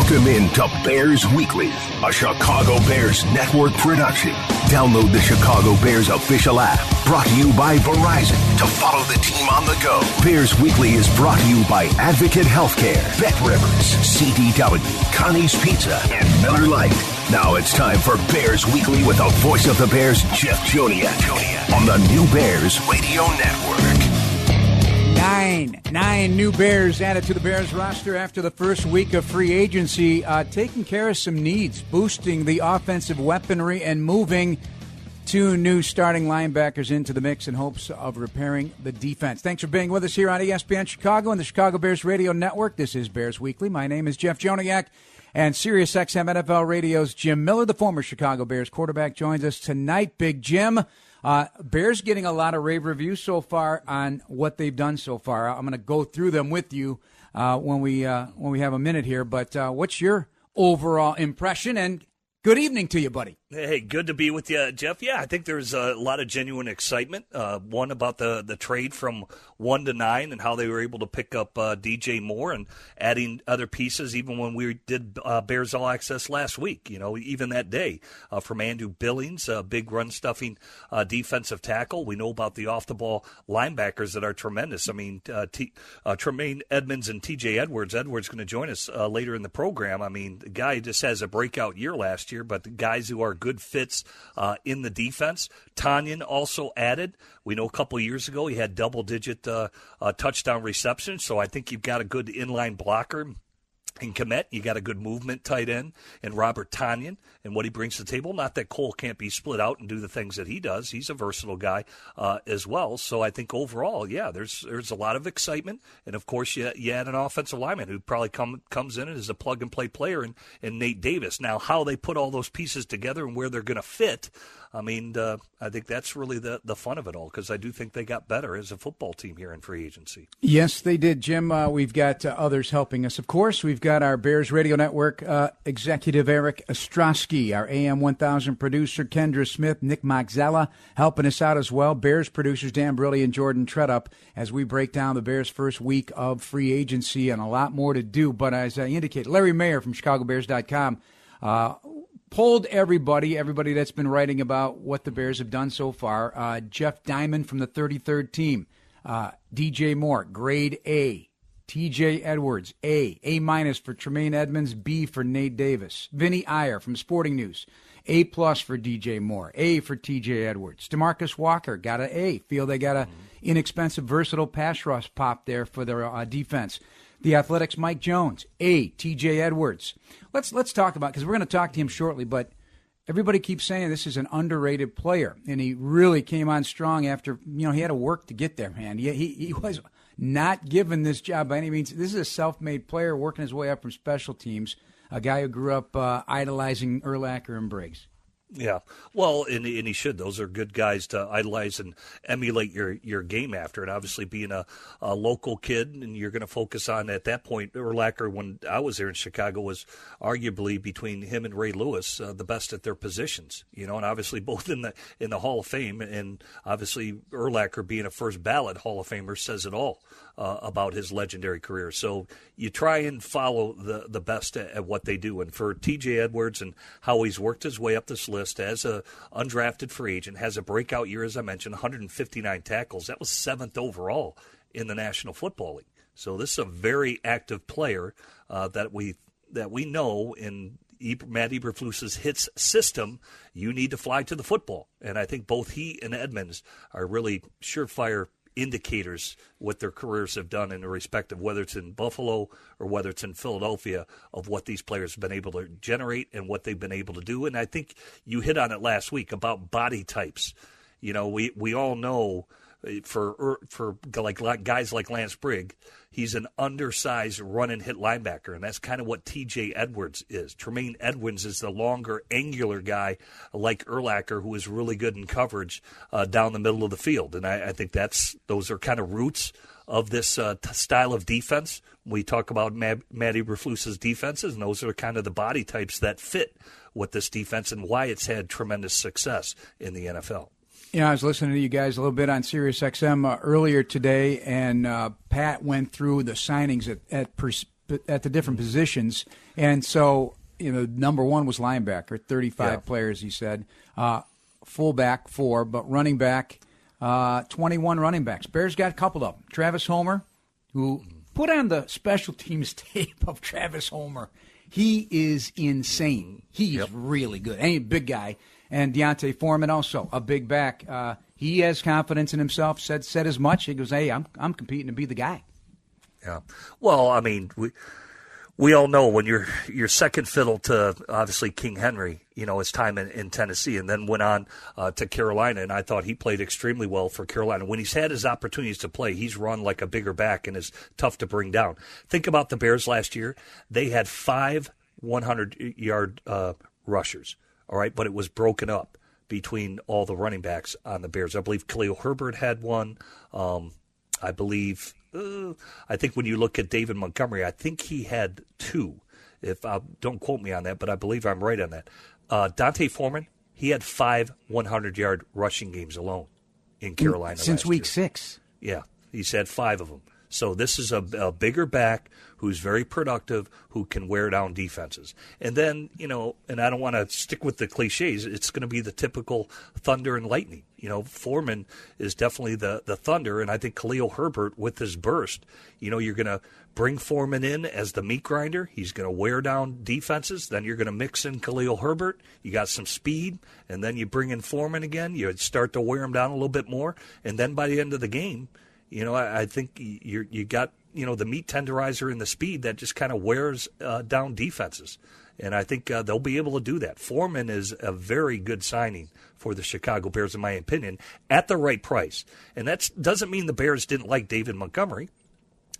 Welcome into Bears Weekly, a Chicago Bears network production. Download the Chicago Bears official app, brought to you by Verizon, to follow the team on the go. Bears Weekly is brought to you by Advocate Healthcare, Bet Rivers, CDW, Connie's Pizza, and Miller Lite. Now it's time for Bears Weekly with the voice of the Bears, Jeff Joniak, on the new Bears Radio Network. Nine new Bears added to the Bears roster after the first week of free agency, taking care of some needs, boosting the offensive weaponry, and moving two new starting linebackers into the mix in hopes of repairing the defense. Thanks for being with us here on ESPN Chicago and the Chicago Bears Radio Network. This is Bears Weekly. My name is Jeff Joniak, and SiriusXM NFL Radio's Jim Miller, the former Chicago Bears quarterback, joins us tonight. Big Jim. Bears getting a lot of rave reviews so far on what they've done so far. I'm going to go through them with you when we have a minute here. But what's your overall impression? And good evening to you, buddy. Hey, good to be with you, Jeff. Yeah, I think there's a lot of genuine excitement. One about the trade from 1 to 9 and how they were able to pick up DJ Moore and adding other pieces even when we did Bears All Access last week. You know, even that day from Andrew Billings, big run-stuffing defensive tackle. We know about the off-the-ball linebackers that are tremendous. I mean, Tremaine Edmonds and TJ Edwards. Edwards going to join us later in the program. I mean, the guy just has a breakout year last year, but the guys who are good fits in the defense. Tanyan also added. We know a couple years ago he had double-digit touchdown receptions, so I think you've got a good inline blocker in Kmet. You got a good movement tight end in Robert Tanyan and what he brings to the table. Not that Cole can't be split out and do the things that he does. He's a versatile guy as well. So I think overall, yeah, there's a lot of excitement. And, of course, you add an offensive lineman who probably comes in as a plug-and-play player in Nate Davis. Now, how they put all those pieces together and where they're going to fit, I mean, I think that's really the fun of it all, because I do think they got better as a football team here in free agency. Yes, they did, Jim. We've got others helping us. Of course, we've got our Bears Radio Network executive Eric Ostrowski, our AM 1000 producer Kendra Smith, Nick Magzella helping us out as well. Bears producers Dan Brilli and Jordan Treadup as we break down the Bears' first week of free agency, and a lot more to do. But as I indicated, Larry Mayer from ChicagoBears.com polled everybody that's been writing about what the Bears have done so far. Jeff Diamond from the 33rd team. DJ Moore, grade A. TJ Edwards, A- for Tremaine Edmonds, B for Nate Davis. Vinny Iyer from Sporting News, A+ for DJ Moore, A for TJ Edwards. DeMarcus Walker got an A. Feel they got a inexpensive, versatile pass rush pop there for their defense. The Athletics' Mike Jones, A. TJ Edwards. Let's talk about, because we're going to talk to him shortly, but everybody keeps saying this is an underrated player, and he really came on strong after, he had to work to get there, man. He was not given this job by any means. This is a self-made player working his way up from special teams, a guy who grew up idolizing Urlacher and Briggs. Yeah, well, and he should. Those are good guys to idolize and emulate your game after. And obviously being a local kid, and you're going to focus on, at that point, Urlacher, when I was there in Chicago, was arguably, between him and Ray Lewis, the best at their positions. And obviously both in the Hall of Fame, and obviously Urlacher being a first ballot Hall of Famer says it all about his legendary career. So you try and follow the best at what they do. And for TJ Edwards and how he's worked his way up this list as a undrafted free agent, has a breakout year, as I mentioned, 159 tackles. That was 7th overall in the National Football League. So this is a very active player that we know in Matt Eberflus's hits system. You need to fly to the football. And I think both he and Edmonds are really surefire indicators what their careers have done in the respect of whether it's in Buffalo or whether it's in Philadelphia, of what these players have been able to generate and what they've been able to do. And I think you hit on it last week about body types. We all know for guys like Lance Brigg, he's an undersized run and hit linebacker, and that's kind of what TJ Edwards is. Tremaine Edmonds is the longer, angular guy like Urlacher, who is really good in coverage down the middle of the field. And I think those are kind of roots of this style of defense. We talk about Matt Eberflus's defenses, and those are kind of the body types that fit with this defense and why it's had tremendous success in the NFL. I was listening to you guys a little bit on SiriusXM earlier today, and Pat went through the signings at at the different positions. And so, number one was linebacker, 35 players, he said. Fullback, 4, but running back, 21 running backs. Bears got a couple of them. Travis Homer, who put on the special teams tape of Travis Homer. He is insane. He's really good. And he's a big guy. And Deontay Foreman also, a big back. He has confidence in himself, said as much. He goes, hey, I'm competing to be the guy. Yeah. Well, I mean, we all know when you're second fiddle to, obviously, King Henry, his time in Tennessee, and then went on to Carolina, and I thought he played extremely well for Carolina. When he's had his opportunities to play, he's run like a bigger back and is tough to bring down. Think about the Bears last year. They had 5 100-yard rushers, all right, but it was broken up between all the running backs on the Bears. I believe Khalil Herbert had one. I think when you look at David Montgomery, I think he had 2. Don't quote me on that, but I believe I'm right on that. Dante Foreman, he had 5 100-yard rushing games alone in Carolina since week 6. Yeah, he's had 5 of them. So this is a bigger back who's very productive, who can wear down defenses. And then, and I don't want to stick with the cliches, it's going to be the typical thunder and lightning. Foreman is definitely the thunder, and I think Khalil Herbert with his burst, you're going to bring Foreman in as the meat grinder. He's going to wear down defenses. Then you're going to mix in Khalil Herbert. You got some speed, and then you bring in Foreman again. You start to wear him down a little bit more, and then by the end of the game, I think you got, the meat tenderizer and the speed that just kind of wears down defenses. And I think they'll be able to do that. Foreman is a very good signing for the Chicago Bears, in my opinion, at the right price. And that doesn't mean the Bears didn't like David Montgomery.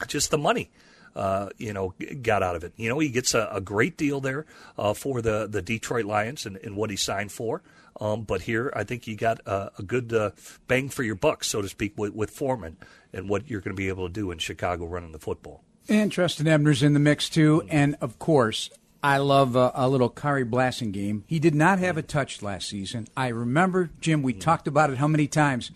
Just the money, got out of it. He gets a great deal there for the Detroit Lions and what he signed for. But here, I think you got a good bang for your buck, so to speak, with Foreman and what you're going to be able to do in Chicago running the football. And Tristan Ebner's in the mix, too. And, of course, I love a little Kari Blasing game. He did not have a touch last season. I remember, Jim, we talked about it how many times.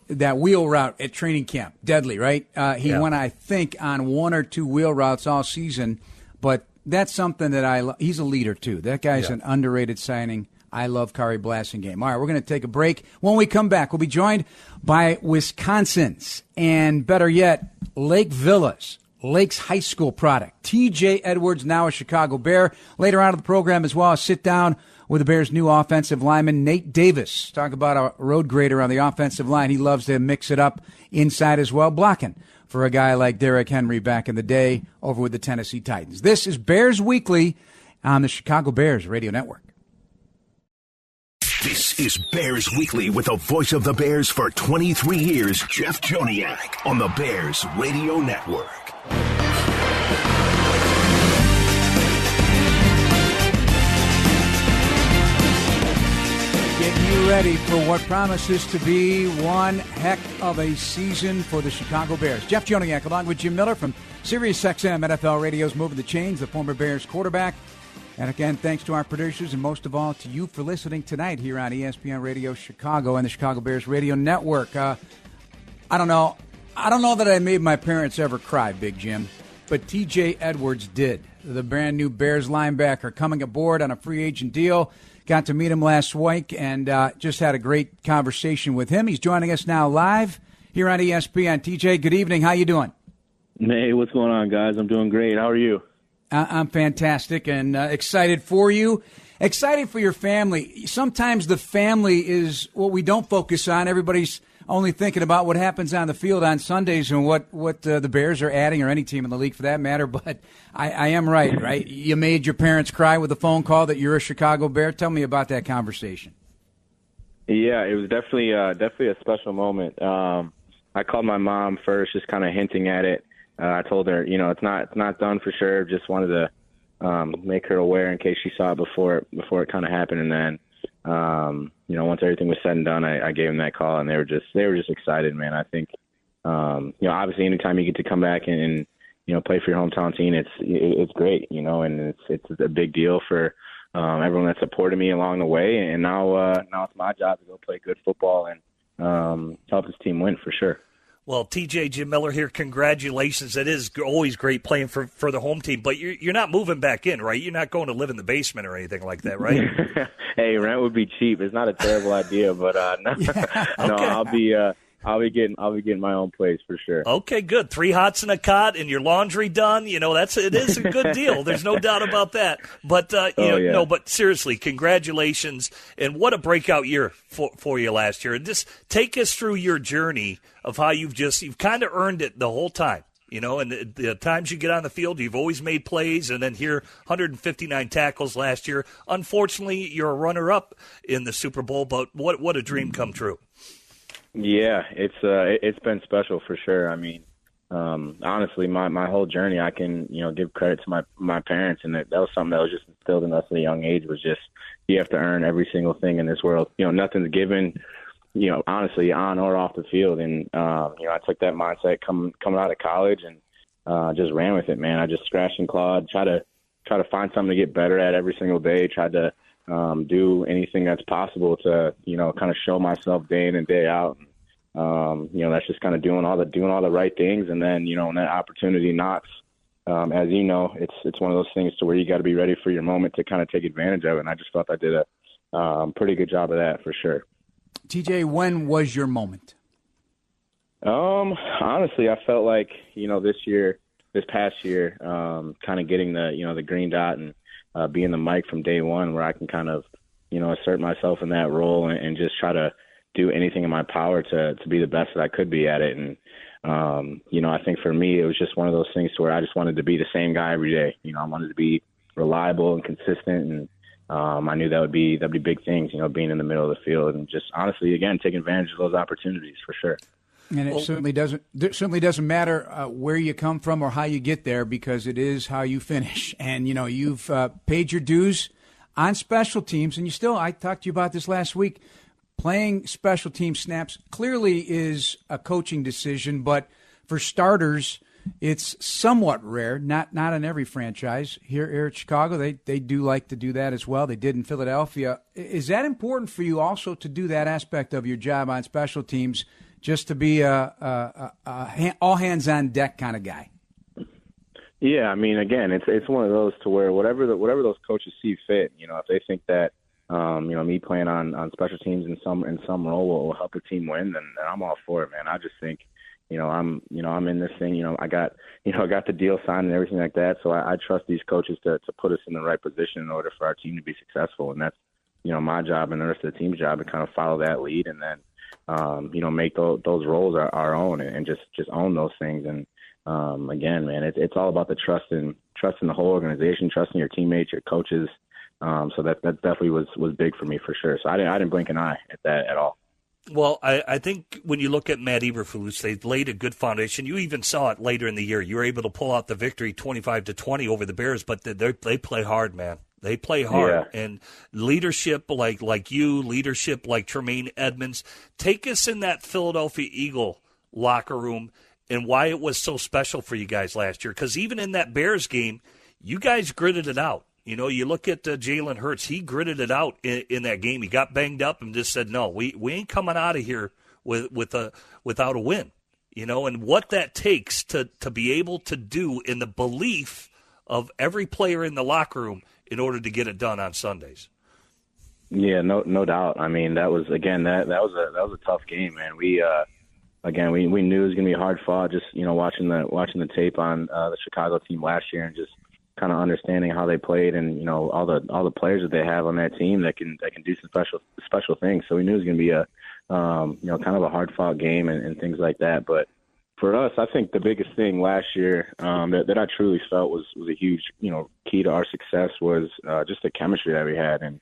That wheel route at training camp, deadly, right? He went, I think, on 1 or 2 wheel routes all season. But that's something that he's a leader, too. That guy's an underrated signing. I love Kari Blasingame. All right, we're going to take a break. When we come back, we'll be joined by Wisconsin's and, better yet, Lake Villas, Lake's high school product. T.J. Edwards, now a Chicago Bear. Later on in the program as well, sit down with the Bears' new offensive lineman, Nate Davis. Talk about a road grader on the offensive line. He loves to mix it up inside as well, blocking for a guy like Derrick Henry back in the day over with the Tennessee Titans. This is Bears Weekly on the Chicago Bears Radio Network. This is Bears Weekly with the voice of the Bears for 23 years, Jeff Joniak, on the Bears Radio Network. Getting you ready for what promises to be one heck of a season for the Chicago Bears. Jeff Joniak along with Jim Miller from SiriusXM NFL Radio's Moving the Chains, the former Bears quarterback. And again, thanks to our producers and most of all to you for listening tonight here on ESPN Radio Chicago and the Chicago Bears Radio Network. I don't know that I made my parents ever cry, Big Jim, but T.J. Edwards did. The brand new Bears linebacker coming aboard on a free agent deal. Got to meet him last week and just had a great conversation with him. He's joining us now live here on ESPN. T.J., good evening. How you doing? Hey, what's going on, guys? I'm doing great. How are you? I'm fantastic and excited for you, excited for your family. Sometimes the family is what we don't focus on. Everybody's only thinking about what happens on the field on Sundays and what the Bears are adding, or any team in the league for that matter. But I am right? You made your parents cry with a phone call that you're a Chicago Bear. Tell me about that conversation. Yeah, it was definitely a special moment. I called my mom first, just kind of hinting at it. I told her, it's not done for sure. Just wanted to make her aware in case she saw it before it kind of happened. And then, once everything was said and done, I gave them that call, and they were just excited, man. I think, obviously, anytime you get to come back and play for your hometown team, it's great, and it's a big deal for everyone that supported me along the way. And now it's my job to go play good football and help this team win for sure. Well, TJ, Jim Miller here. Congratulations. It is always great playing for the home team, but you're not moving back in, right? You're not going to live in the basement or anything like that, right? Hey, rent would be cheap. It's not a terrible idea, but no, Okay. I'll be getting my own place for sure. Okay, good. 3 hots and a cot and your laundry done. You know, it is a good deal. There's no doubt about that. But but seriously, congratulations, and what a breakout year for you last year. And just take us through your journey of how you've kind of earned it the whole time. You know, and the times you get on the field, you've always made plays, and then here, 159 tackles last year. Unfortunately, you're a runner-up in the Super Bowl, but what a dream come true. Yeah, it's been special for sure. I mean, honestly, my whole journey, I can give credit to my parents, and that was something that was just instilled in us at a young age. Was just you have to earn every single thing in this world. Nothing's given. Honestly, on or off the field, and I took that mindset coming out of college and just ran with it, man. I just scratched and clawed, try to find something to get better at every single day. Tried to do anything that's possible to kind of show myself day in and day out. That's just kind of doing all the right things, and then when that opportunity knocks, as you know, it's one of those things to where you got to be ready for your moment to kind of take advantage of it. And I just thought I did a pretty good job of that for sure. TJ, when was your moment? Honestly, I felt like this past year, kind of getting the green dot and being the mic from day one, where I can kind of assert myself in that role and just try to do anything in my power to be the best that I could be at it. And I think for me, it was just one of those things to where I just wanted to be the same guy every day. I wanted to be reliable and consistent, and I knew that would be big things, being in the middle of the field and just honestly, again, taking advantage of those opportunities for sure. And it certainly doesn't matter where you come from or how you get there, because it is how you finish. And, you've paid your dues on special teams, and I talked to you about this last week, playing special team snaps clearly is a coaching decision, but for starters, it's somewhat rare, not in every franchise. Here at Chicago, they do like to do that as well. They did in Philadelphia. Is that important for you also to do that aspect of your job on special teams, just to be a all hands on deck kind of guy? Yeah, I mean, again, it's one of those to where whatever those coaches see fit, if they think that me playing on special teams in some role will help the team win, then I'm all for it, man. I just think I'm in this thing. I got the deal signed and everything like that. So I trust these coaches to put us in the right position in order for our team to be successful. And that's, my job and the rest of the team's job to kind of follow that lead and then, make those roles our own and just own those things. And again, man, it's all about the trust in the whole organization, trusting your teammates, your coaches. So that definitely was big for me for sure. So I didn't blink an eye at that at all. Well, I think when you look at Matt Eberflus, they've laid a good foundation. You even saw it later in the year. You were able to pull out the victory 25-20 over the Bears, but they play hard, man. They play hard. Yeah. And leadership like you, leadership like Tremaine Edmonds, take us in that Philadelphia Eagle locker room and why it was so special for you guys last year. Because even in that Bears game, you guys gritted it out. You look at Jalen Hurts. He gritted it out in that game. He got banged up and just said, no, we ain't coming out of here without a win. And what that takes to be able to do in the belief of every player in the locker room in order to get it done on Sundays. Yeah, no doubt. I mean, that was a tough game, man. We knew it was going to be hard fought. Just watching the tape on the Chicago team last year and just kind of understanding how they played and all the players that they have on that team that can do some special things. So we knew it was going to be a kind of a hard fought game and things like that. But for us, I think the biggest thing last year that I truly felt was a huge key to our success was just the chemistry that we had, and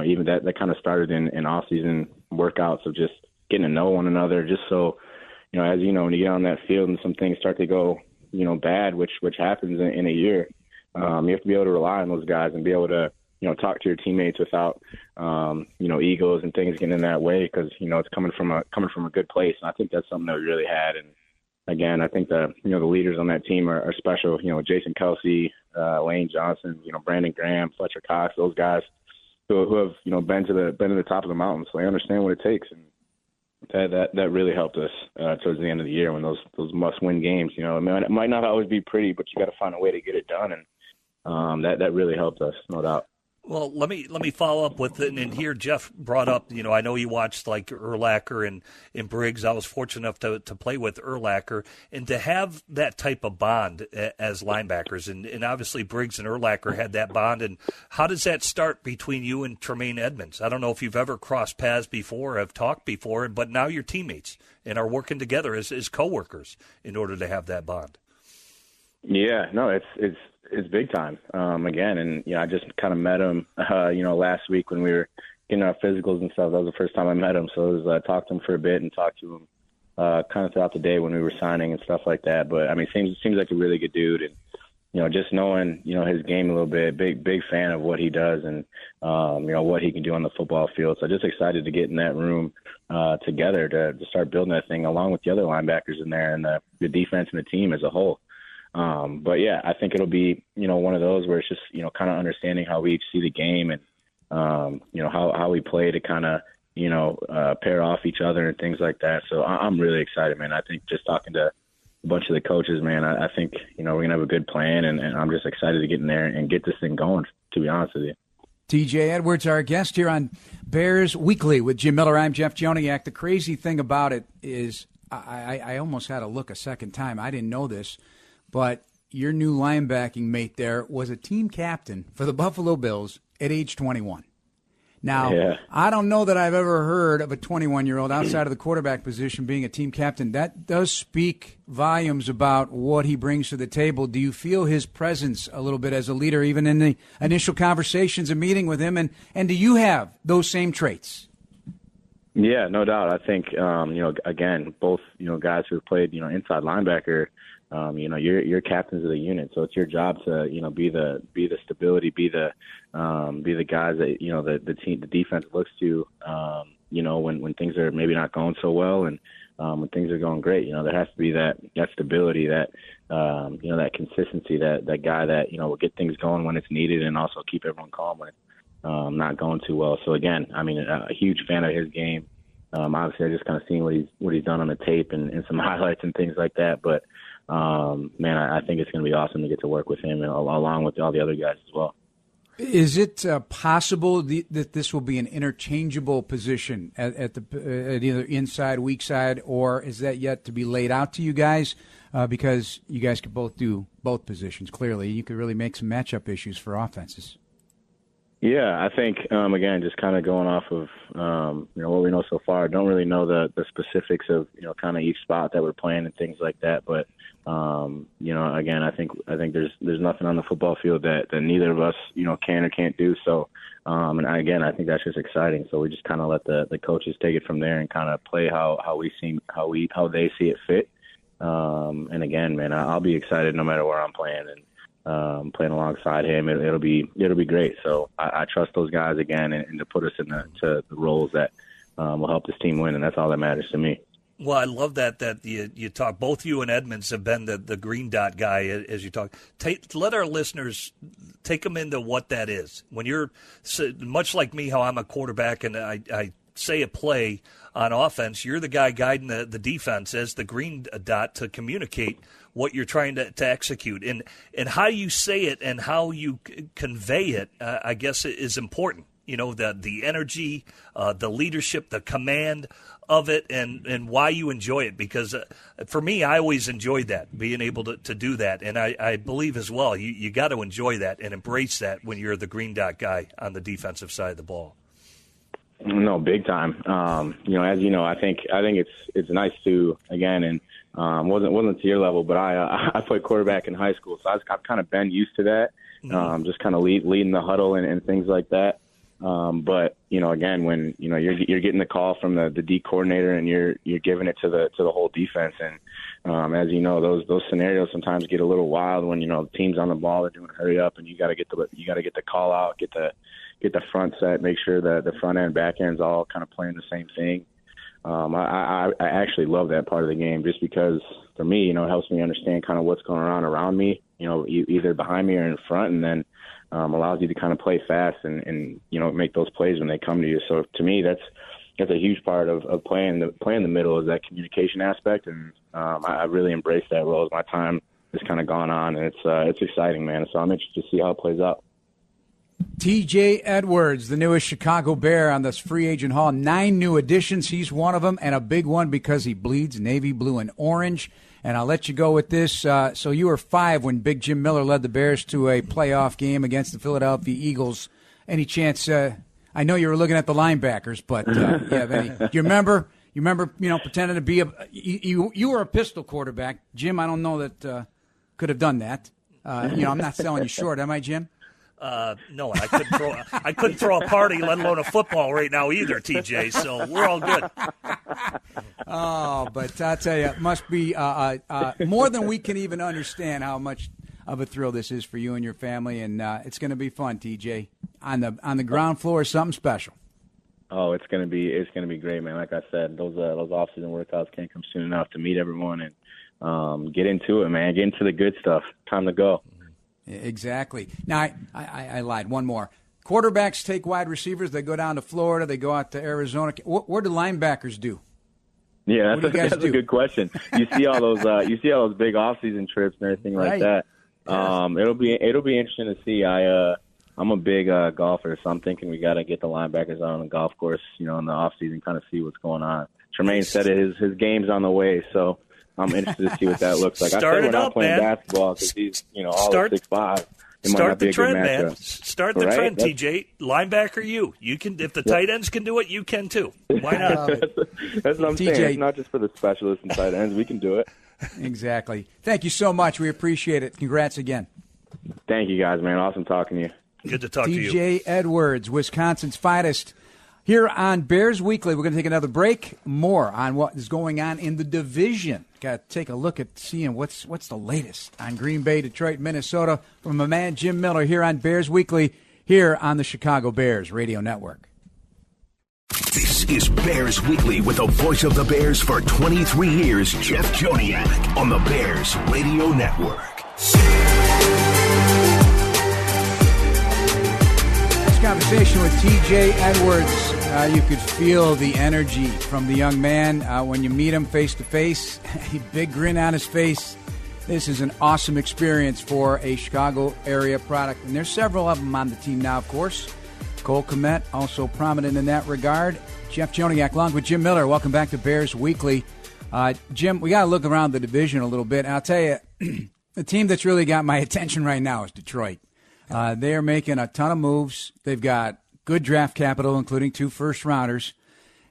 even that kind of started in off season workouts of just getting to know one another. Just so as you know, when you get on that field and some things start to go bad, which happens in a year. You have to be able to rely on those guys and be able to, talk to your teammates without, egos and things getting in that way, because it's coming from a good place. And I think that's something that we really had. And again, I think the leaders on that team are special. Jason Kelsey, Lane Johnson, Brandon Graham, Fletcher Cox, those guys who have been to the top of the mountain, so they understand what it takes. And that really helped us towards the end of the year when those must-win games. You know, it might not always be pretty, but you got to find a way to get it done, and that really helped us, no doubt. Well, let me follow up with it. And here Jeff brought up, you know, I know you watched like Urlacher and Briggs. I was fortunate enough to play with Urlacher and to have that type of bond as linebackers. And obviously Briggs and Urlacher had that bond. And how does that start between you and Tremaine Edmonds? I don't know if you've ever crossed paths before, have talked before, but now you're teammates and are working together as coworkers in order to have that bond. Yeah, no, it's big time. Again, and I just kind of met him, last week when we were getting our physicals and stuff. That was the first time I met him. So it was talked to him for a bit and talked to him kind of throughout the day when we were signing and stuff like that. But I mean, seems like a really good dude, and just knowing his game a little bit, big fan of what he does and what he can do on the football field. So just excited to get in that room together to start building that thing along with the other linebackers in there and the defense and the team as a whole. But yeah, I think it'll be, one of those where it's just, kind of understanding how we each see the game and, how we play to kind of, pair off each other and things like that. So I'm really excited, man. I think just talking to a bunch of the coaches, man, I think, we're going to have a good plan and I'm just excited to get in there and get this thing going, to be honest with you. TJ Edwards, our guest here on Bears Weekly with Jim Miller. I'm Jeff Joniak. The crazy thing about it is I almost had to look a second time. I didn't know this. But your new linebacking mate there was a team captain for the Buffalo Bills at age 21. Now, yeah. I don't know that I've ever heard of a 21-year-old outside of the quarterback position being a team captain. That does speak volumes about what he brings to the table. Do you feel his presence a little bit as a leader, even in the initial conversations and meeting with him? And do you have those same traits? Yeah, no doubt. I think, again, both, guys who have played, inside linebacker, you're captains of the unit, so it's your job to, be the stability, be the guys that, the defense looks to, when things are maybe not going so well and, when things are going great, there has to be that stability, that, that consistency, that guy that, will get things going when it's needed and also keep everyone calm when it's, not going too well. So again, I mean, a huge fan of his game. Obviously I just kind of seen what he's done on the tape and some highlights and things like that, but, man, I think it's going to be awesome to get to work with him along with all the other guys as well. Is it possible that this will be an interchangeable position at either inside, weak side, or is that yet to be laid out to you guys? Because you guys could both do both positions. Clearly, you could really make some matchup issues for offenses. Yeah, I think, again, just kind of going off of, what we know so far. I don't really know the specifics of, kind of each spot that we're playing and things like that. But, again, I think there's nothing on the football field that neither of us, can or can't do. So, and again, I think that's just exciting. So we just kind of let the coaches take it from there and kind of play how they see it fit. And again, man, I'll be excited no matter where I'm playing and playing alongside him. It'll be great. So I trust those guys again and to put us in the roles that will help this team win, and that's all that matters to me. Well, I love that you talk. Both you and Edmonds have been the green dot guy as you talk. Let our listeners take them into what that is. When you're much like me, how I'm a quarterback and I say a play on offense, you're the guy guiding the defense as the green dot to communicate what you're trying to execute. And how you say it and how you convey it, I guess, is important. The energy, the leadership, the command of it, and why you enjoy it. Because for me, I always enjoyed that, being able to do that. And I believe as well, you got to enjoy that and embrace that when you're the green dot guy on the defensive side of the ball. No, big time. As you know, I think it's nice to, again, and wasn't to your level, but I played quarterback in high school, so I've kind of been used to that, just kind of leading the huddle and things like that. But again, when you're getting the call from the D coordinator and you're giving it to the whole defense, and as you know, those scenarios sometimes get a little wild when the team's on the ball, they're doing hurry up, and you got to get the call out, get the front set, make sure that the front end, back end's all kind of playing the same thing. I actually love that part of the game just because for me, it helps me understand kind of what's going on around me, either behind me or in front, and then allows you to kind of play fast and make those plays when they come to you. So to me, that's that's a huge part of playing the middle is that communication aspect, and I really embrace that role as my time has kind of gone on, and it's exciting, man. So I'm interested to see how it plays out. TJ Edwards, the newest Chicago Bear on this free agent haul. 9 new additions. He's one of them, and a big one because he bleeds navy blue and orange. And I'll let you go with this. So you were 5 when Big Jim Miller led the Bears to a playoff game against the Philadelphia Eagles. Any chance? I know you were looking at the linebackers, but you have any? Do you remember? Pretending to be you were a pistol quarterback, Jim. I don't know that could have done that. I'm not selling you short, am I, Jim? No, I couldn't throw a party, let alone a football right now either, TJ. So we're all good. Oh, but I tell you, it must be more than we can even understand how much of a thrill this is for you and your family, and it's going to be fun, TJ. On the ground floor, something special. Oh, it's gonna be great, man. Like I said, those off-season workouts can't come soon enough to meet everyone and get into it, man. Get into the good stuff. Time to go. Exactly. Now, I lied. One more. Quarterbacks take wide receivers. They go down to Florida. They go out to Arizona. What do linebackers do? Yeah, that's a good question. You see all those big off-season trips and everything like that. It'll be interesting to see. I'm a big golfer, so I'm thinking we got to get the linebackers out on the golf course, in the off-season, kind of see what's going on. Tremaine said it, his game's on the way, so I'm interested to see what that looks like. I said we're not playing basketball because he's, all 6'5". Start the trend, man. Start the trend, TJ. Linebacker, you can. If the tight ends can do it, you can too. Why not? That's what I'm saying. It's not just for the specialists and tight ends. We can do it. Exactly. Thank you so much. We appreciate it. Congrats again. Thank you, guys, man. Awesome talking to you. Good to talk to you. TJ Edwards, Wisconsin's finest. Here on Bears Weekly, we're going to take another break. More on what is going on in the division. Got to take a look at seeing what's the latest on Green Bay, Detroit, Minnesota from my man Jim Miller here on Bears Weekly here on the Chicago Bears Radio Network. This is Bears Weekly with the voice of the Bears for 23 years, Jeff Joniak on the Bears Radio Network. Conversation with TJ Edwards. You could feel the energy from the young man when you meet him face to face. Big grin on his face. This is an awesome experience for a Chicago area product, and there's several of them on the team now, of course. Cole Kmet also prominent in that regard. Jeff Joniak along with Jim Miller. Welcome back to Bears Weekly. Jim, we got to look around the division a little bit. I'll tell you, the team that's really got my attention right now is Detroit. They are making a ton of moves. They've got good draft capital, including 2 first-rounders.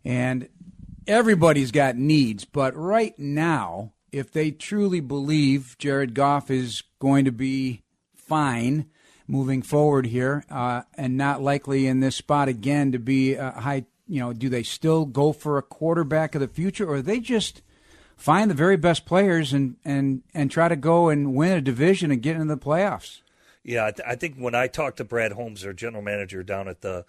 And everybody's got needs. But right now, if they truly believe Jared Goff is going to be fine moving forward here and not likely in this spot again to be high, do they still go for a quarterback of the future? Or they just find the very best players and try to go and win a division and get into the playoffs? Yeah, I think when I talked to Brad Holmes, their general manager down at the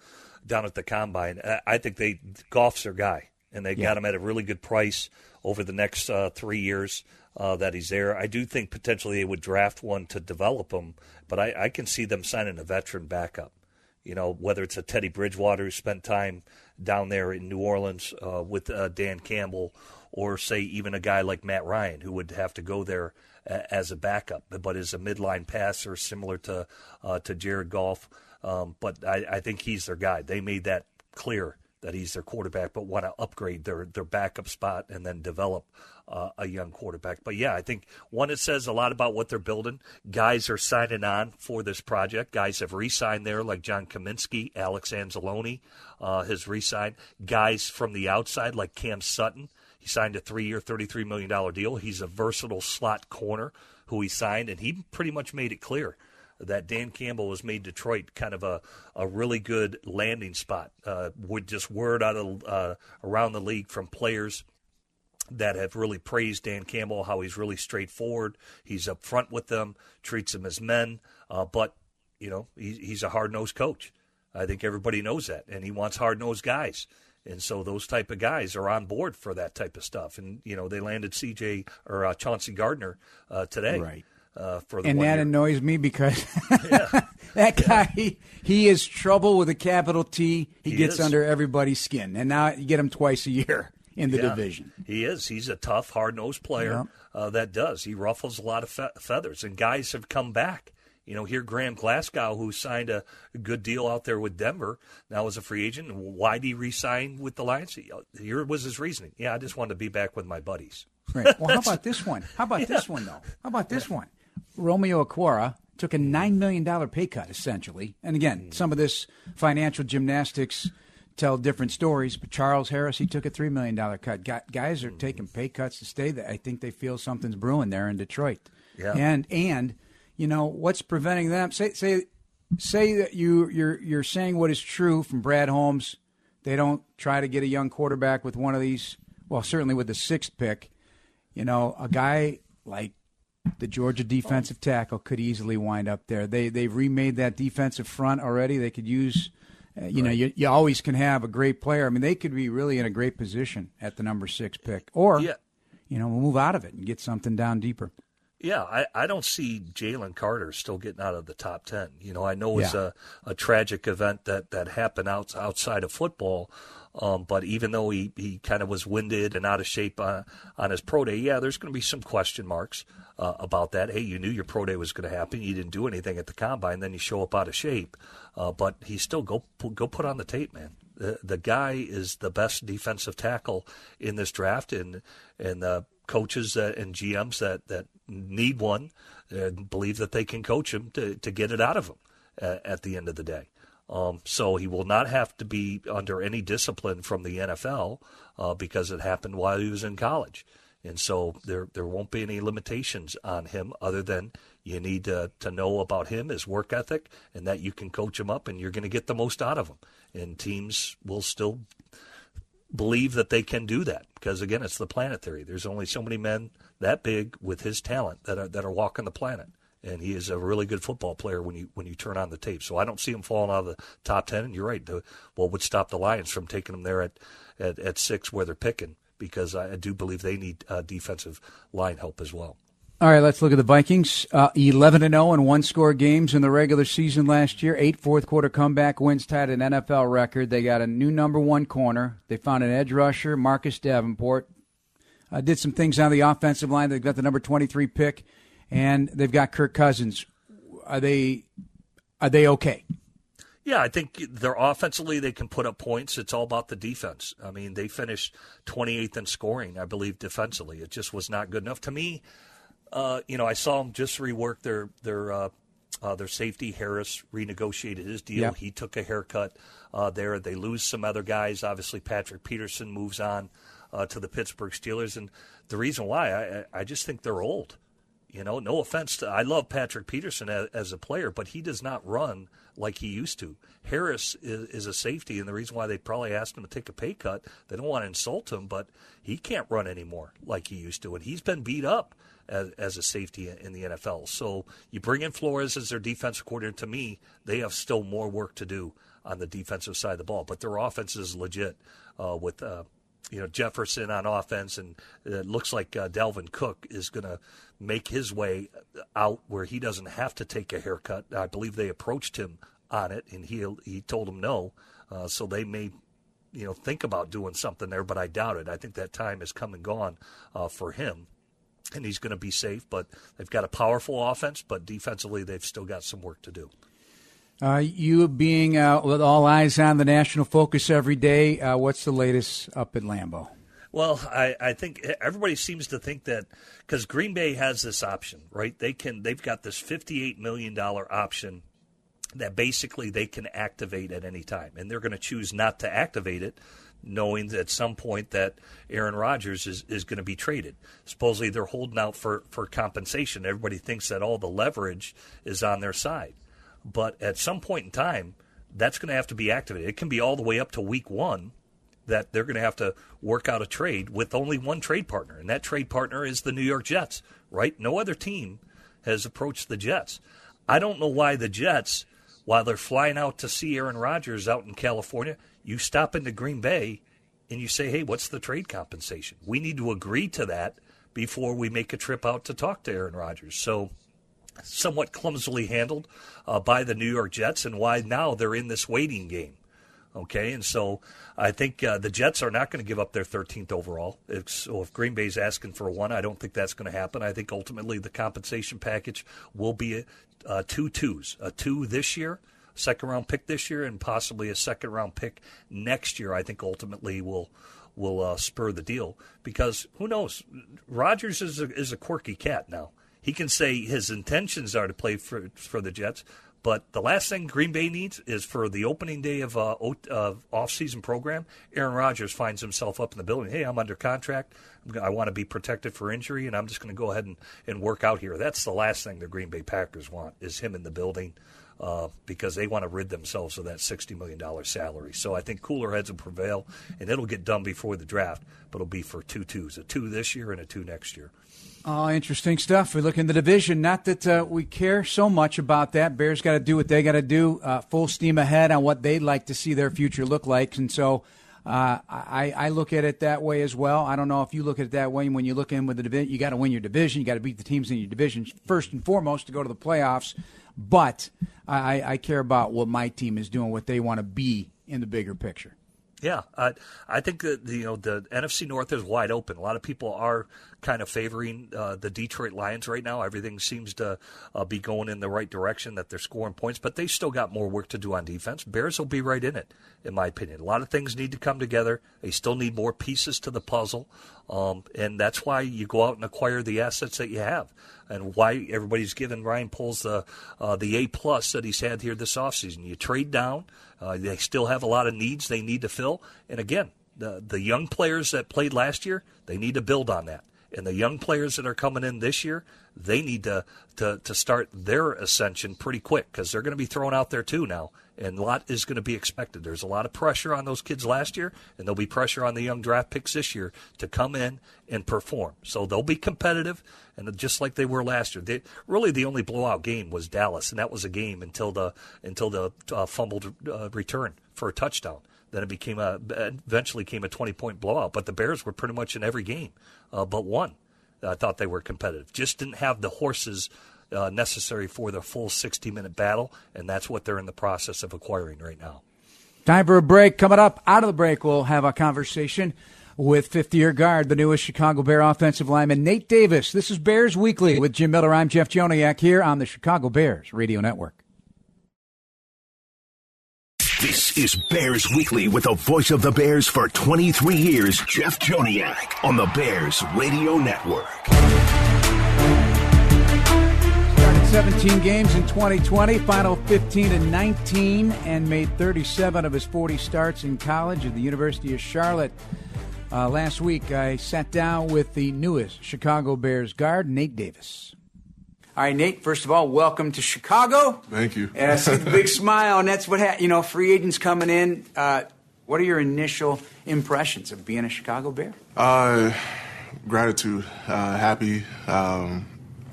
combine, I think Goff's their guy, and they got him at a really good price over the next 3 years that he's there. I do think potentially they would draft one to develop him, but I can see them signing a veteran backup. Whether it's a Teddy Bridgewater who spent time down there in New Orleans with Dan Campbell, or say even a guy like Matt Ryan who would have to go there as a backup, but is a midline passer similar to Jared Goff. But I think he's their guy. They made that clear that he's their quarterback, but want to upgrade their backup spot and then develop a young quarterback. But, yeah, I think, one, it says a lot about what they're building. Guys are signing on for this project. Guys have re-signed there, like John Kaminsky, Alex Anzalone has re-signed. Guys from the outside, like Cam Sutton. He signed a 3-year, $33 million deal. He's a versatile slot corner who he signed, and he pretty much made it clear that Dan Campbell has made Detroit kind of a really good landing spot. With just word out of around the league from players that have really praised Dan Campbell, how he's really straightforward. He's up front with them, treats them as men, but he's a hard-nosed coach. I think everybody knows that, and he wants hard-nosed guys. And so those type of guys are on board for that type of stuff. And, they landed Chauncey Gardner today. Right. For the and that year. annoys me because That guy, he is trouble with a capital T. He gets is. under everybody's skin. And now you get him twice a year in the division. He is. He's a tough, hard-nosed player that does. He ruffles a lot of feathers, and guys have come back. Here Graham Glasgow, who signed a good deal out there with Denver, now is a free agent. Why did he re-sign with the Lions? Here was his reasoning. I just wanted to be back with my buddies. Right. Well, how about this one? This one, though? How about this one? Romeo Okwara took a $9 million pay cut, essentially. And again, some of this financial gymnastics tell different stories. But Charles Harris, he took a $3 million cut. Guys are taking pay cuts to stay there. I think they feel something's brewing there in Detroit. Yeah. And what's preventing them? Say that you're saying what is true from Brad Holmes. They don't try to get a young quarterback with one of these. Well, certainly with the 6th pick. A guy like the Georgia defensive tackle could easily wind up there. They've remade that defensive front already. They could use, you always can have a great player. I mean, they could be really in a great position at the number 6 pick. Or, we'll move out of it and get something down deeper. Yeah, I don't see Jalen Carter still getting out of the top 10. I know it's a tragic event that happened outside of football. But even though he kind of was winded and out of shape on his pro day, there's going to be some question marks about that. Hey, you knew your pro day was going to happen. You didn't do anything at the combine. Then you show up out of shape. But he still go put on the tape, man. The guy is the best defensive tackle in this draft, and the coaches and GMs that need one believe that they can coach him to get it out of him at the end of the day. So he will not have to be under any discipline from the NFL because it happened while he was in college. And so there won't be any limitations on him other than you need to know about him, his work ethic, and that you can coach him up and you're going to get the most out of him. And teams will still believe that they can do that because, again, it's the planet theory. There's only so many men that big with his talent that are walking the planet. And he is a really good football player when you turn on the tape. So I don't see him falling out of the top 10. And you're right. What would stop the Lions from taking him there at 6 where they're picking? Because I do believe they need defensive line help as well. All right, let's look at the Vikings. 11-0 in one-score games in the regular season last year. 8 fourth-quarter comeback wins tied an NFL record. They got a new number 1 corner. They found an edge rusher, Marcus Davenport. Did some things on the offensive line. They've got the number 23 pick. And they've got Kirk Cousins. Are they okay? Yeah, I think they're offensively they can put up points. It's all about the defense. I mean, they finished 28th in scoring, I believe, defensively. It just was not good enough. To me, I saw them just rework their safety. Harris renegotiated his deal. Yep. He took a haircut there. They lose some other guys. Obviously, Patrick Peterson moves on to the Pittsburgh Steelers. And the reason why, I just think they're old. No offense I love Patrick Peterson as a player, but he does not run like he used to. Harris is a safety, and the reason why they probably asked him to take a pay cut, they don't want to insult him, but he can't run anymore like he used to, and he's been beat up as a safety in the NFL. So you bring in Flores as their defensive coordinator. To me, they have still more work to do on the defensive side of the ball, but their offense is legit with Jefferson on offense, and it looks like Dalvin Cook is going to make his way out where he doesn't have to take a haircut. I believe they approached him on it, and he told them no. So they may, think about doing something there, but I doubt it. I think that time has come and gone for him, and he's going to be safe. But they've got a powerful offense, but defensively they've still got some work to do. You being with all eyes on the national focus every day, what's the latest up at Lambeau? Well, I think everybody seems to think that because Green Bay has this option, right? They've got this $58 million option that basically they can activate at any time, and they're going to choose not to activate it, knowing that at some point that Aaron Rodgers is going to be traded. Supposedly they're holding out for compensation. Everybody thinks that all the leverage is on their side. But at some point in time, that's going to have to be activated. It can be all the way up to week 1 that they're going to have to work out a trade with only one trade partner, and that trade partner is the New York Jets, right? No other team has approached the Jets. I don't know why the Jets, while they're flying out to see Aaron Rodgers out in California, you stop into Green Bay and you say, hey, what's the trade compensation? We need to agree to that before we make a trip out to talk to Aaron Rodgers. So somewhat clumsily handled by the New York Jets, and why now they're in this waiting game. Okay, and so I think the Jets are not going to give up their 13th overall. If Green Bay's asking for one, I don't think that's going to happen. I think ultimately the compensation package will be 2 twos, a 2 this year, second-round pick this year, and possibly a second-round pick next year. I think ultimately will spur the deal, because who knows? Rodgers is a quirky cat now. He can say his intentions are to play for the Jets, but the last thing Green Bay needs is for the opening day of off-season program, Aaron Rodgers finds himself up in the building. Hey, I'm under contract. I want to be protected for injury, and I'm just going to go ahead and work out here. That's the last thing the Green Bay Packers want, is him in the building, because they want to rid themselves of that $60 million salary. So I think cooler heads will prevail, and it'll get done before the draft, but it'll be for 2 twos, a 2 this year and a 2 next year. Oh, interesting stuff. We look in the division. Not that we care so much about that. Bears got to do what they got to do, full steam ahead on what they'd like to see their future look like. And so I look at it that way as well. I don't know if you look at it that way. When you look in with the division, you got to win your division. You got to beat the teams in your division first and foremost to go to the playoffs. But I care about what my team is doing, what they want to be in the bigger picture. Yeah, I think that the NFC North is wide open. A lot of people are kind of favoring the Detroit Lions right now. Everything seems to be going in the right direction, that they're scoring points, but they still got more work to do on defense. Bears will be right in it, in my opinion. A lot of things need to come together. They still need more pieces to the puzzle, and that's why you go out and acquire the assets that you have, and why everybody's giving Ryan Poles the A+ that he's had here this offseason. You trade down. They still have a lot of needs they need to fill. And again, the young players that played last year, they need to build on that. And the young players that are coming in this year, they need to start their ascension pretty quick, because they're going to be thrown out there too now. And a lot is going to be expected. There's a lot of pressure on those kids last year, and there'll be pressure on the young draft picks this year to come in and perform. So they'll be competitive, and just like they were last year. Really, the only blowout game was Dallas, and that was a game until the fumbled return for a touchdown. Then it eventually came a 20-point blowout. But the Bears were pretty much in every game but one. I thought they were competitive. Just didn't have the horses necessary for the full 60-minute battle, and that's what they're in the process of acquiring right now. Time for a break. Coming up out of the break, we'll have a conversation with fifth-year guard, the newest Chicago Bear offensive lineman, Nate Davis. This is Bears Weekly with Jim Miller. I'm Jeff Joniak here on the Chicago Bears Radio Network. This is Bears Weekly with the voice of the Bears for 23 years, Jeff Joniak, on the Bears Radio Network. Started 17 games in 2020, final 15-19, and made 37 of his 40 starts in college at the University of Charlotte. Last week, I sat down with the newest Chicago Bears guard, Nate Davis. All right, Nate, first of all, welcome to Chicago. Thank you. And I see the big smile, and that's what free agents coming in. What are your initial impressions of being a Chicago Bear? Gratitude, happy,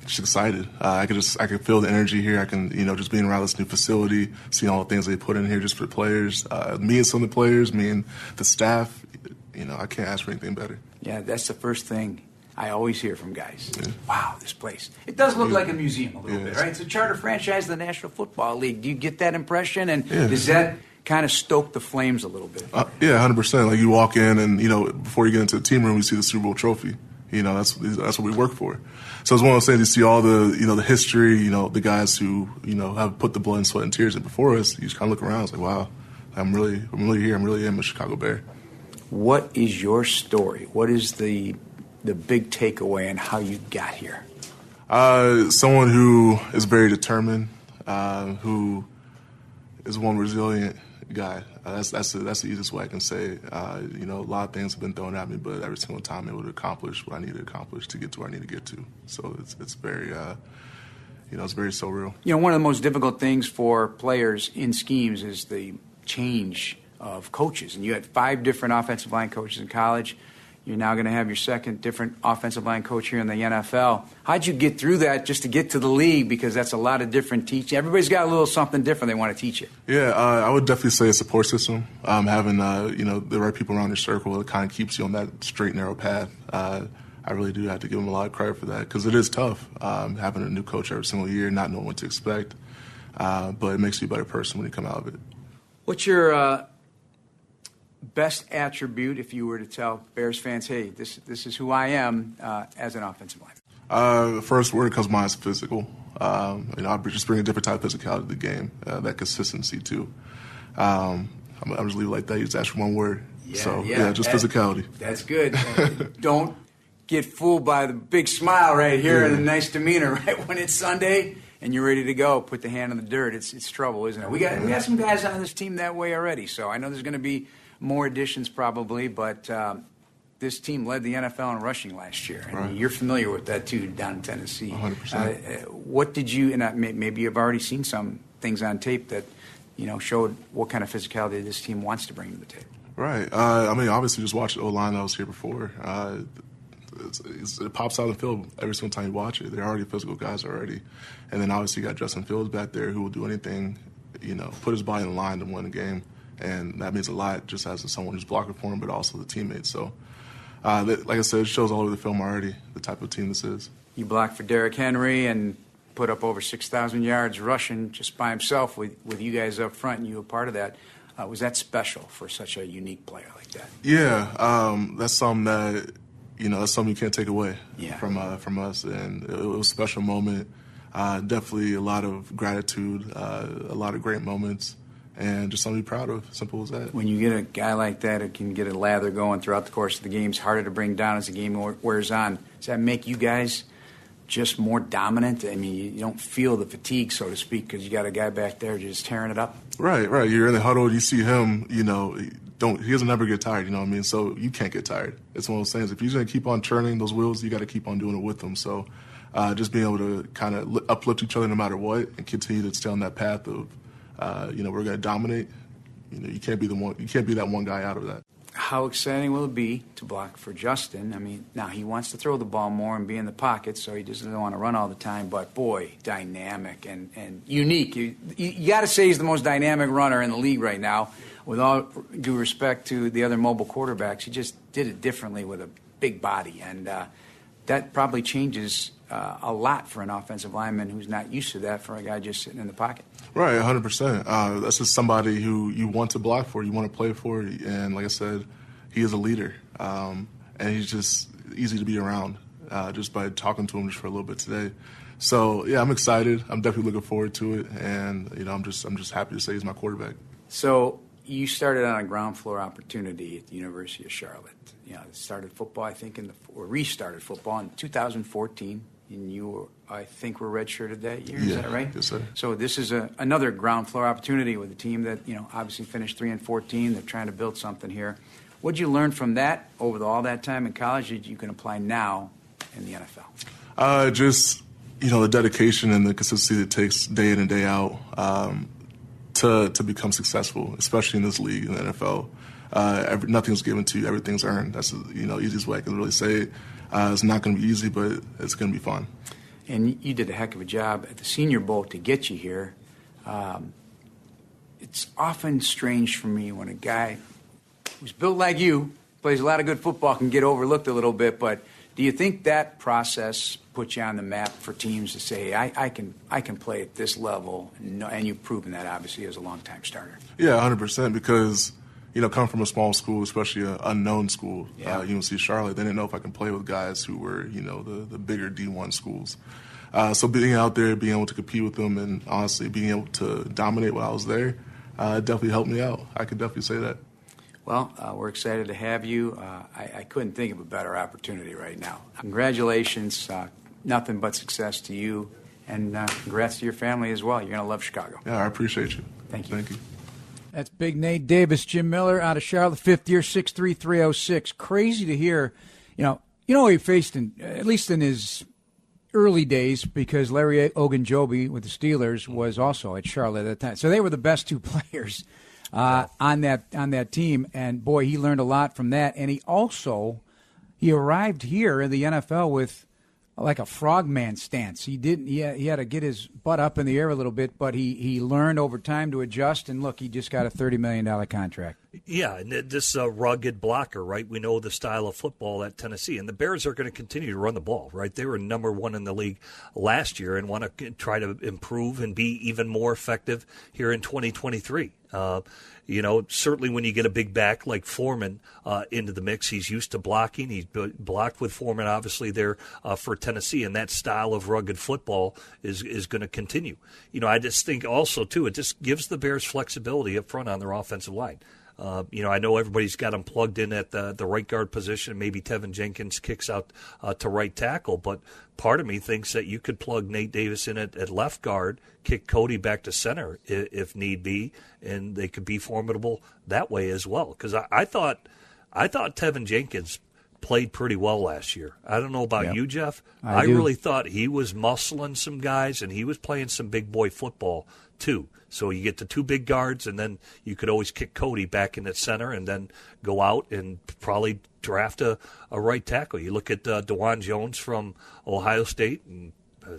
just excited. I could feel the energy here. I can, just being around this new facility, seeing all the things they put in here just for the players, me and some of the players, me and the staff. I can't ask for anything better. Yeah, that's the first thing I always hear from guys. Yeah. Wow, this place. It does look like a museum a little bit, right? It's a charter franchise of the National Football League. Do you get that impression? And does that kind of stoke the flames a little bit? 100%. Like, you walk in and, before you get into the team room, you see the Super Bowl trophy. That's what we work for. So it's one of those things, you see all the, the history, the guys who, have put the blood and sweat and tears in before us. You just kind of look around. It's like, wow, I'm really here. I'm really a Chicago Bear. What is your story? What is the big takeaway and how you got here? Someone who is very determined, who is one resilient guy. That's the easiest way I can say it. A lot of things have been thrown at me, but every single time I'm able to accomplish what I need to accomplish to get to where I need to get to. So it's very, it's very surreal. One of the most difficult things for players in schemes is the change of coaches. And you had 5 different offensive line coaches in college. You're now going to have your second different offensive line coach here in the NFL. How'd you get through that just to get to the league? Because that's a lot of different teaching. Everybody's got a little something different they want to teach you. Yeah, I would definitely say a support system. Having, the right people around your circle, it kind of keeps you on that straight, narrow path. I I really do have to give him a lot of credit for that because it is tough having a new coach every single year, not knowing what to expect. But it makes you a better person when you come out of it. What's your best attribute if you were to tell Bears fans, hey, this is who I am as an offensive lineman? The first word that comes to mind is physical. I just bring a different type of physicality to the game, that consistency too. I'm just leave it like that. You just ask for one word. Physicality. That's good. Don't get fooled by the big smile right here and the nice demeanor right when it's Sunday and you're ready to go. Put the hand in the dirt. It's trouble, isn't it? We got some guys on this team that way already. So I know there's going to be more additions probably, but this team led the NFL in rushing last year. And you're familiar with that too down in Tennessee. 100%. What did you, and maybe you've already seen some things on tape that showed what kind of physicality this team wants to bring to the table? Right. Obviously, just watch the O-line that was here before. It pops out in the field every single time you watch it. They're already physical guys already. And then obviously you got Justin Fields back there who will do anything, put his body in line to win the game. And that means a lot just as someone who's blocking for him, but also the teammates. So, like I said, it shows all over the film already the type of team this is. You blocked for Derrick Henry and put up over 6,000 yards rushing just by himself with you guys up front, and you were part of that. Was that special for such a unique player like that? Yeah, that's something that that's something you can't take away from us, and it was a special moment. Definitely a lot of gratitude, a lot of great moments, and just something to be proud of. Simple as that. When you get a guy like that who can get a lather going throughout the course of the game, it's harder to bring down as the game wears on. Does that make you guys just more dominant? I mean, you don't feel the fatigue, so to speak, because you got a guy back there just tearing it up? Right. You're in the huddle, you see him, he doesn't ever get tired, So you can't get tired. It's one of those things. If you're going to keep on churning those wheels, you got to keep on doing it with them. So just being able to kind of uplift each other no matter what and continue to stay on that path of, we're going to dominate. You can't be that one guy out of that. How exciting will it be to block for Justin? I mean, now he wants to throw the ball more and be in the pocket, so he doesn't want to run all the time. But, boy, dynamic and unique. You got to say he's the most dynamic runner in the league right now. With all due respect to the other mobile quarterbacks, he just did it differently with a big body. And that probably changes a lot for an offensive lineman who's not used to that for a guy just sitting in the pocket. Right, 100%. That's just somebody who you want to block for, you want to play for. And like I said, he is a leader. And he's just easy to be around just by talking to him just for a little bit today. So, yeah, I'm excited. I'm definitely looking forward to it. And, I'm just happy to say he's my quarterback. So you started on a ground floor opportunity at the University of Charlotte. Started football, I think, restarted football in 2014. And you, I think, were redshirted that year. Yeah, is that right? Yes, sir. So this is another ground floor opportunity with a team that obviously finished 3-14. They're trying to build something here. What did you learn from that over all that time in college that you can apply now in the NFL? Just the dedication and the consistency it takes day in and day out to become successful, especially in this league in the NFL. Nothing's given to you; everything's earned. That's the easiest way I can really say it. It's not going to be easy, but it's going to be fun. And you did a heck of a job at the Senior Bowl to get you here. It's often strange for me when a guy who's built like you, plays a lot of good football, can get overlooked a little bit. But do you think that process puts you on the map for teams to say, hey, I can play at this level? And you've proven that, obviously, as a longtime starter. Yeah, 100%, because come from a small school, especially an unknown school, UNC Charlotte, they didn't know if I can play with guys who were, the bigger D1 schools. So being out there, being able to compete with them, and honestly being able to dominate while I was there, definitely helped me out. I could definitely say that. Well, we're excited to have you. I couldn't think of a better opportunity right now. Congratulations. Nothing but success to you, and congrats to your family as well. You're going to love Chicago. Yeah, I appreciate you. Thank you. Thank you. That's Big Nate Davis. Jim Miller out of Charlotte, fifth year, 6'3", 306. Crazy to hear. He faced, at least in his early days, because Larry Ogunjobi with the Steelers was also at Charlotte at that time. So they were the best two players on that team. And, boy, he learned a lot from that. And he arrived here in the NFL with like a frogman stance. He had to get his butt up in the air a little bit, but he learned over time to adjust. And look, he just got a $30 million contract. Yeah, and this rugged blocker, right? We know the style of football at Tennessee, and the Bears are going to continue to run the ball, right? They were number one in the league last year and want to try to improve and be even more effective here in 2023. Certainly when you get a big back like Foreman into the mix, he's used to blocking. He's blocked with Foreman, obviously, there for Tennessee, and that style of rugged football is going to continue. I just think also, too, it just gives the Bears flexibility up front on their offensive line. I know everybody's got him plugged in at the right guard position. Maybe Tevin Jenkins kicks out to right tackle, but part of me thinks that you could plug Nate Davis in at left guard, kick Cody back to center if need be, and they could be formidable that way as well. Because I thought Tevin Jenkins played pretty well last year. I don't know about you, Jeff. I really thought he was muscling some guys, and he was playing some big boy football too. So you get the two big guards, and then you could always kick Cody back in at center and then go out and probably draft a right tackle. You look at DeJuan Jones from Ohio State, and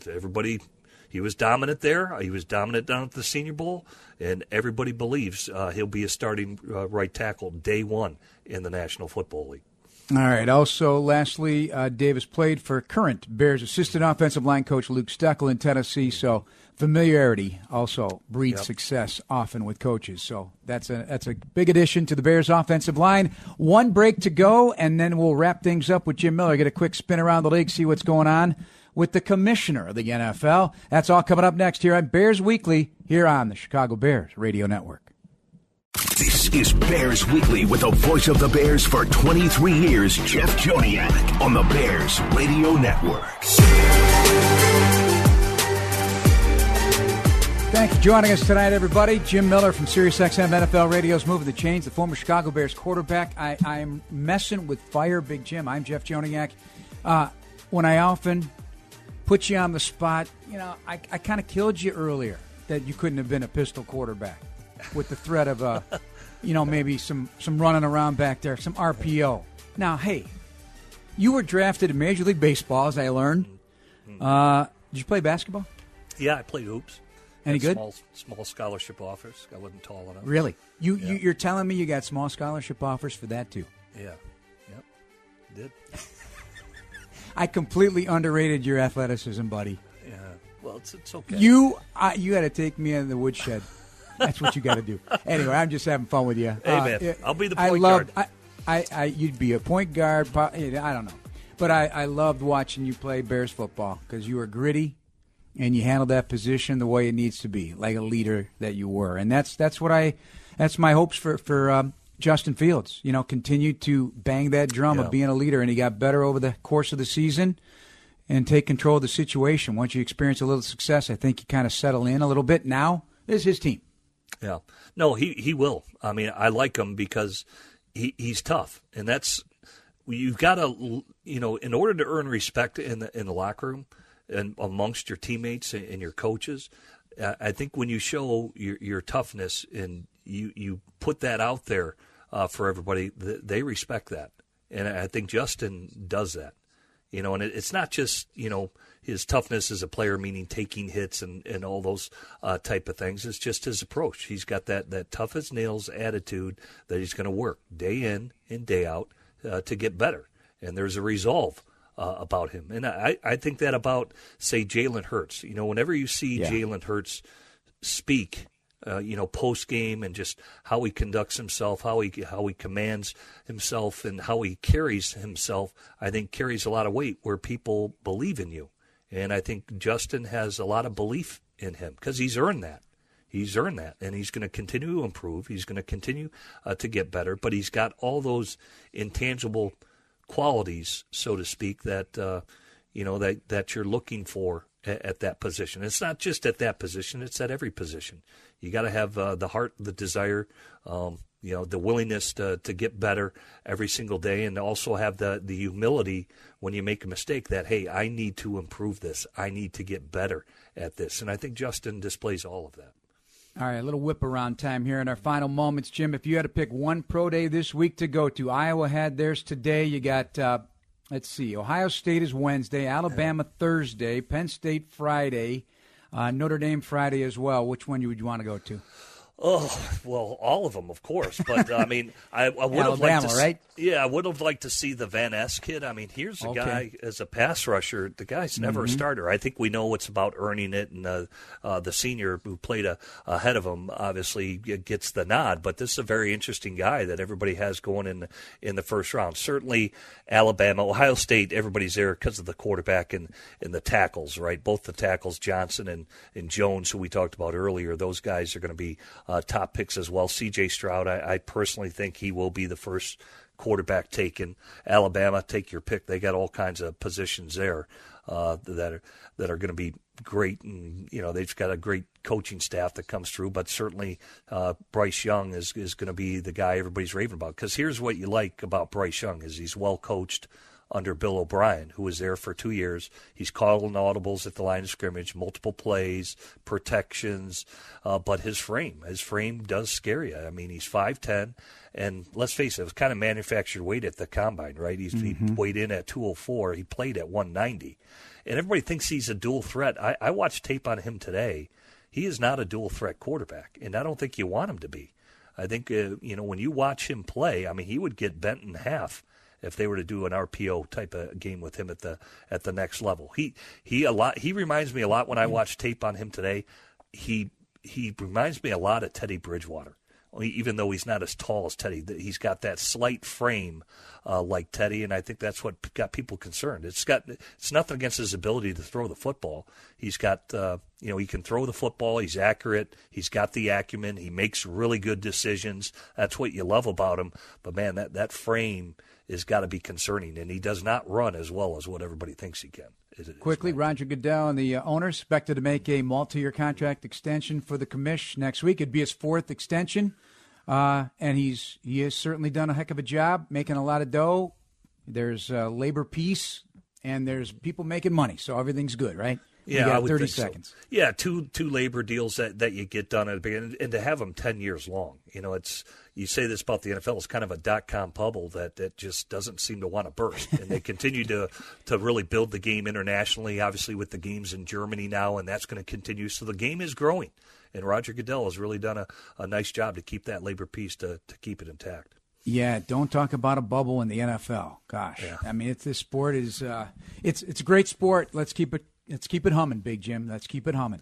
everybody, he was dominant there. He was dominant down at the Senior Bowl, and everybody believes he'll be a starting right tackle day one in the National Football League. All right. Also, lastly, Davis played for current Bears assistant offensive line coach Luke Steckel in Tennessee, so familiarity also breeds success often with coaches. So that's a big addition to the Bears offensive line. One break to go, and then we'll wrap things up with Jim Miller. Get a quick spin around the league, see what's going on with the commissioner of the NFL. That's all coming up next here on Bears Weekly here on the Chicago Bears Radio Network. This is Bears Weekly with the voice of the Bears for 23 years, Jeff Joniak, on the Bears Radio Network. Thanks for joining us tonight, everybody. Jim Miller from SiriusXM NFL Radio's moving the chains, the former Chicago Bears quarterback. I'm messing with fire, Big Jim. I'm Jeff Joniak. When I often put you on the spot, I kind of killed you earlier that you couldn't have been a pistol quarterback with the threat of, maybe some running around back there, some RPO. Now, hey, you were drafted in Major League Baseball, as I learned. Did you play basketball? Yeah, I played hoops. Any good? Small scholarship offers. I wasn't tall enough. Really? You're telling me you got small scholarship offers for that too? Yeah. Yep. Did. I completely underrated your athleticism, buddy. Yeah. Well, it's okay. You got to take me in the woodshed. That's what you got to do. Anyway, I'm just having fun with you. Hey, man, I'll be the point guard. You'd be a point guard. I don't know. But I loved watching you play Bears football because you were gritty and you handled that position the way it needs to be, like a leader that you were. And that's my hopes for Justin Fields. Continue to bang that drum of being a leader. And he got better over the course of the season and take control of the situation. Once you experience a little success, I think you kind of settle in a little bit. Now, this is his team. Yeah. No, he will. I mean, I like him because he's tough. And that's – you've got to – in order to earn respect in the locker room and amongst your teammates and your coaches, I think when you show your toughness and you put that out there for everybody, they respect that. And I think Justin does that. And it's not just, his toughness as a player, meaning taking hits and all those type of things. It's just his approach. He's got that tough as nails attitude that he's going to work day in and day out to get better. And there's a resolve about him. And I think that about, say, Jalen Hurts. Whenever you see Jalen Hurts speak, post-game and just how he conducts himself, how he commands himself, and how he carries himself, I think carries a lot of weight where people believe in you. And I think Justin has a lot of belief in him because he's earned that. He's earned that, and he's going to continue to improve. He's going to continue to get better, but he's got all those intangible qualities, so to speak, that that you're looking for at that position. It's not just at that position; it's at every position. You got to have the heart, the desire, the willingness to get better every single day, and also have the humility when you make a mistake that, hey, I need to improve this. I need to get better at this. And I think Justin displays all of that. All right, a little whip around time here in our final moments. Jim, if you had to pick one pro day this week to go to, Iowa had theirs today. You got, Ohio State is Wednesday, Alabama Thursday, Penn State Friday, Notre Dame Friday as well. Which one would you want to go to? Oh, well, all of them, of course. But, I mean, I would have liked to right? Yeah, I would have liked to see the Van Ness kid. I mean, here's a guy as a pass rusher. The guy's never a starter. I think we know it's about earning it, and the senior who played ahead of him obviously gets the nod. But this is a very interesting guy that everybody has going in the first round. Certainly Alabama, Ohio State, everybody's there because of the quarterback and the tackles, right? Both the tackles, Johnson and Jones, who we talked about earlier, those guys are going to be top picks as well. C.J. Stroud, I personally think he will be the first quarterback taken. Alabama, take your pick. They got all kinds of positions there that are going to be great, and they've got a great coaching staff that comes through. But certainly Bryce Young is going to be the guy everybody's raving about. Because here's what you like about Bryce Young is he's well coached under Bill O'Brien, who was there for 2 years. He's calling audibles at the line of scrimmage, multiple plays, protections, but his frame does scare you. I mean, he's 5'10", and let's face it, it was kind of manufactured weight at the combine, right? He weighed in at 204. He played at 190. And everybody thinks he's a dual threat. I watched tape on him today. He is not a dual threat quarterback, and I don't think you want him to be. I think, when you watch him play, I mean, he would get bent in half if they were to do an RPO type of game with him at the next level. He reminds me a lot when I watch tape on him today. He reminds me a lot of Teddy Bridgewater, even though he's not as tall as Teddy. He's got that slight frame like Teddy, and I think that's what got people concerned. It's nothing against his ability to throw the football. He's got he can throw the football. He's accurate. He's got the acumen. He makes really good decisions. That's what you love about him. But man, that frame has got to be concerning, and he does not run as well as what everybody thinks he can. Quickly, Roger Goodell and the owners expected to make a multi-year contract extension for the commish next week. It'd be his fourth extension, and he has certainly done a heck of a job, making a lot of dough. There's labor peace, and there's people making money, so everything's good, right? Yeah, you got I would 30 think seconds. So. Yeah, two labor deals that you get done at the beginning, and to have them 10 years long. You say this about the NFL, it's kind of a .com bubble that just doesn't seem to want to burst. And they continue to really build the game internationally, obviously with the games in Germany now, and that's going to continue. So the game is growing, and Roger Goodell has really done a nice job to keep that labor peace to keep it intact. Yeah, don't talk about a bubble in the NFL. Gosh, yeah. I mean, this sport is it's a great sport. Let's keep it humming, Big Jim. Let's keep it humming.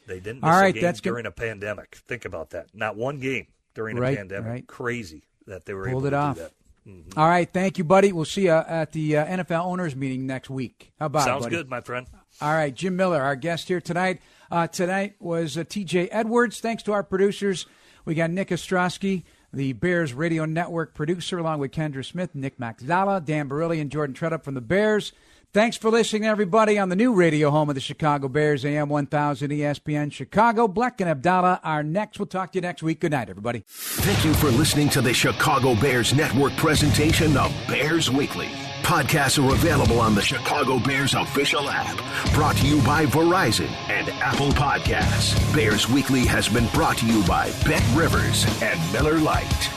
They didn't miss a game during a pandemic. Think about that. Not one game during a pandemic. Right. Crazy that they were able to do that. Mm-hmm. All right, thank you, buddy. We'll see you at the NFL owners meeting next week. How about Sounds it, buddy? good, my friend. All right, Jim Miller, our guest here tonight. Tonight was T.J. Edwards. Thanks to our producers. We got Nick Ostrowski, the Bears Radio Network producer, along with Kendra Smith, Nick Maxzala, Dan Barilli, and Jordan Tredup from the Bears. Thanks for listening, everybody, on the new radio home of the Chicago Bears, AM 1000 ESPN Chicago. Black and Abdallah are next. We'll talk to you next week. Good night, everybody. Thank you for listening to the Chicago Bears Network presentation of Bears Weekly. Podcasts are available on the Chicago Bears official app. Brought to you by Verizon and Apple Podcasts. Bears Weekly has been brought to you by Bet Rivers and Miller Lite.